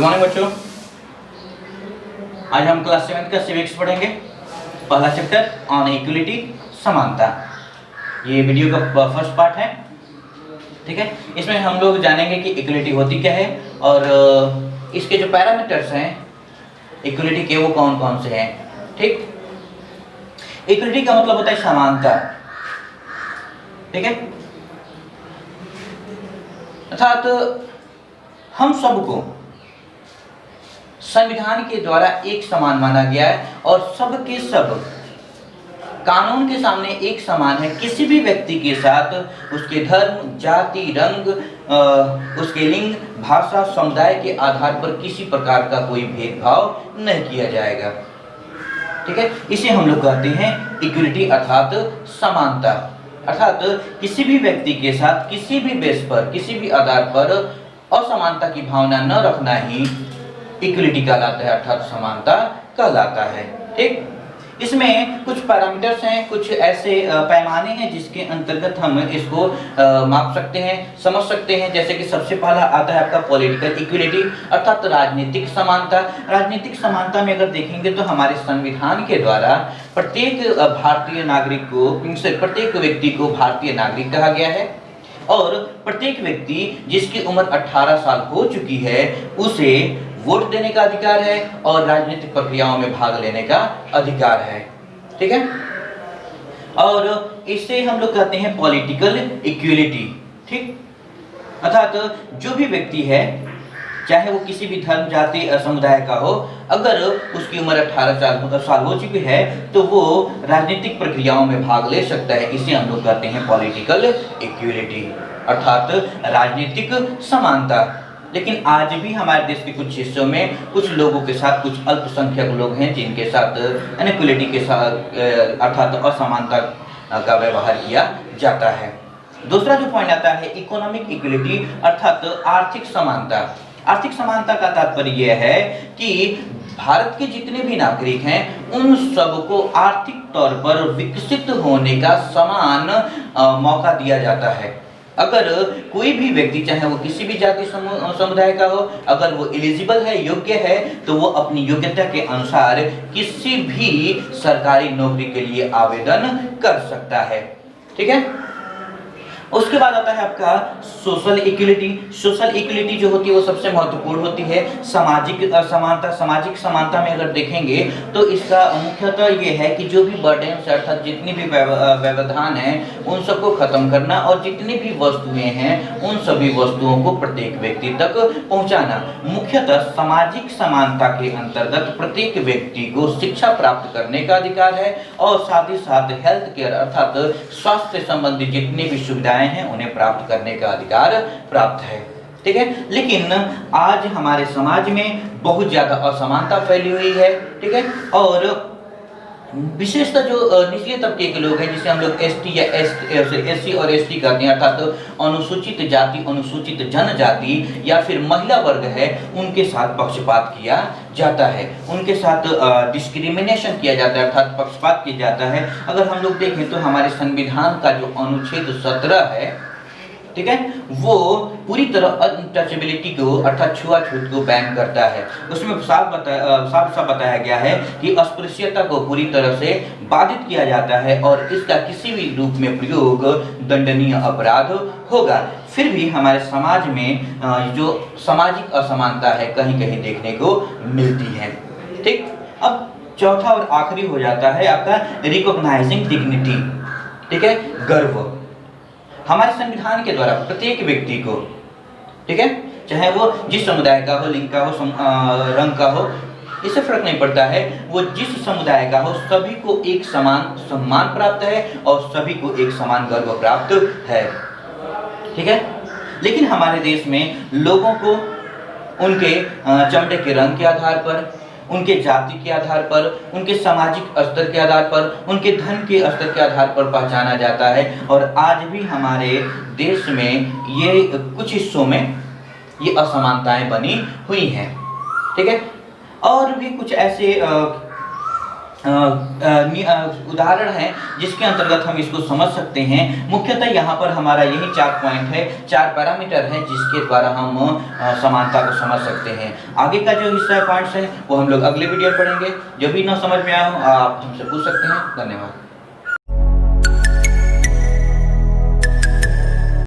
Morning बच्चों, आज हम क्लास 7 का सिविक्स पढ़ेंगे। पहला चैप्टर ऑन इक्वलिटी, समानता। ये वीडियो का फर्स्ट पार्ट है, ठीक है। इसमें हम लोग जानेंगे कि इक्वलिटी होती क्या है और इसके जो पैरामीटर्स हैं इक्वलिटी के वो कौन कौन से हैं, ठीक। इक्वलिटी का मतलब होता है समानता, ठीक है। अर्थात हम सबको संविधान के द्वारा एक समान माना गया है और सब के सब कानून के सामने एक समान है। किसी भी व्यक्ति के साथ उसके धर्म, जाति, रंग, उसके लिंग, भाषा, समुदाय के आधार पर किसी प्रकार का कोई भेदभाव नहीं किया जाएगा, ठीक है। इसे हम लोग कहते हैं इक्विलिटी अर्थात समानता। अर्थात किसी भी व्यक्ति के साथ किसी भी बेस पर, किसी भी आधार पर असमानता की भावना न रखना ही इक्वलिटी कहलाता है, अर्थात समानता कहलाता है, ठीक। इसमें कुछ पैरामीटर्स हैं, कुछ ऐसे पैमाने हैं जिसके अंतर्गत हम इसको माप सकते हैं, समझ सकते हैं। जैसे कि सबसे पहला आता है आपका पॉलिटिकल इक्वलिटी अर्थात राजनीतिक समानता। राजनीतिक समानता में अगर देखेंगे तो हमारे संविधान के द्वारा प्रत्येक भारतीय नागरिक को, प्रत्येक व्यक्ति को भारतीय नागरिक कहा गया है और प्रत्येक व्यक्ति जिसकी उम्र 18 साल हो चुकी है उसे वोट देने का अधिकार है और राजनीतिक प्रक्रियाओं में भाग लेने का अधिकार है, ठीक है। और इसे हम लोग कहते हैं पॉलिटिकल इक्वलिटी, ठीक। अर्थात जो भी व्यक्ति है, चाहे वो किसी भी धर्म, जाति, समुदाय का हो, अगर उसकी उम्र 18 साल हो चुकी है तो वो राजनीतिक प्रक्रियाओं में भाग ले सकता है। इसे हम लोग कहते हैं पॉलिटिकल इक्वलिटी अर्थात राजनीतिक समानता। लेकिन आज भी हमारे देश के कुछ हिस्सों में कुछ लोगों के साथ, कुछ अल्पसंख्यक लोग हैं जिनके साथ इनइक्वलिटी के साथ अर्थात असमानता का व्यवहार किया जाता है। दूसरा जो पॉइंट आता है इकोनॉमिक इक्वलिटी अर्थात आर्थिक समानता। आर्थिक समानता का तात्पर्य यह है कि भारत के जितने भी नागरिक हैं उन सबको आर्थिक तौर पर विकसित होने का समान मौका दिया जाता है। अगर कोई भी व्यक्ति, चाहे वो किसी भी जाति समुदाय का हो, अगर वो एलिजिबल है, योग्य है, तो वो अपनी योग्यता के अनुसार किसी भी सरकारी नौकरी के लिए आवेदन कर सकता है, ठीक है। उसके बाद आता है आपका सोशल इक्वलिटी। सोशल इक्वलिटी जो होती है वो सबसे महत्वपूर्ण होती है। सामाजिक असमानता, सामाजिक समानता में अगर देखेंगे तो इसका मुख्यतः ये है कि जो भी बर्डन अर्थात जितनी भी व्यवधान है उन सबको खत्म करना और जितनी भी वस्तुएं हैं उन सभी वस्तुओं को प्रत्येक व्यक्ति तक पहुंचाना। मुख्यतः सामाजिक समानता के अंतर्गत प्रत्येक व्यक्ति को शिक्षा प्राप्त करने का अधिकार है और साथ ही साथ हेल्थ केयर अर्थात स्वास्थ्य संबंधी जितनी भी सुविधाएं हैं उन्हें प्राप्त करने का अधिकार प्राप्त है, ठीक है। लेकिन आज हमारे समाज में बहुत ज्यादा असमानता फैली हुई है, ठीक है। और विशेषतः जो निचले तबके के लोग हैं जिसे हम लोग एसटी या एससी और एसटी कहते हैं अर्थात अनुसूचित जाति, अनुसूचित जनजाति या फिर महिला वर्ग है, उनके साथ पक्षपात किया जाता है, उनके साथ डिस्क्रिमिनेशन किया जाता है अर्थात पक्षपात किया जाता है। अगर हम लोग देखें तो हमारे संविधान का जो अनुच्छेद 17 है, ठीक है, वो पूरी तरह अनटचेबिलिटी को अर्थात छुआछूत को बैन करता है। उसमें साफ बताया गया है कि अस्पृश्यता को पूरी तरह से बाधित किया जाता है और इसका किसी भी रूप में प्रयोग दंडनीय अपराध होगा। फिर भी हमारे समाज में जो सामाजिक असमानता है कहीं कहीं देखने को मिलती है, ठीक। अब चौथा और आखिरी हो जाता है आपका रिकॉग्नाइजिंग डिग्निटी, ठीक है, गर्व। हमारे संविधान के द्वारा प्रत्येक व्यक्ति को, ठीक है, चाहे वो जिस समुदाय का हो, लिंग का हो, रंग का हो, इससे फर्क नहीं पड़ता है, वो जिस समुदाय का हो, सभी को एक समान सम्मान प्राप्त है और सभी को एक समान गर्व प्राप्त है, ठीक है। लेकिन हमारे देश में लोगों को उनके चमड़े के रंग के आधार पर, उनके जाति के आधार पर, उनके सामाजिक स्तर के आधार पर, उनके धन के स्तर के आधार पर पहचाना जाता है। और आज भी हमारे देश में ये कुछ हिस्सों में ये असमानताएं बनी हुई हैं, ठीक है। और भी कुछ ऐसे उदाहरण है जिसके अंतर्गत हम इसको समझ सकते हैं। मुख्यतः यहाँ पर हमारा यही 4 पॉइंट है, 4 पैरामीटर है जिसके द्वारा हम समानता को समझ सकते हैं। आगे का जो हिस्सा पॉइंट्स है वो हम लोग अगले वीडियो में पढ़ेंगे। जो भी ना समझ में आया हो आप हमसे पूछ सकते हैं। धन्यवाद।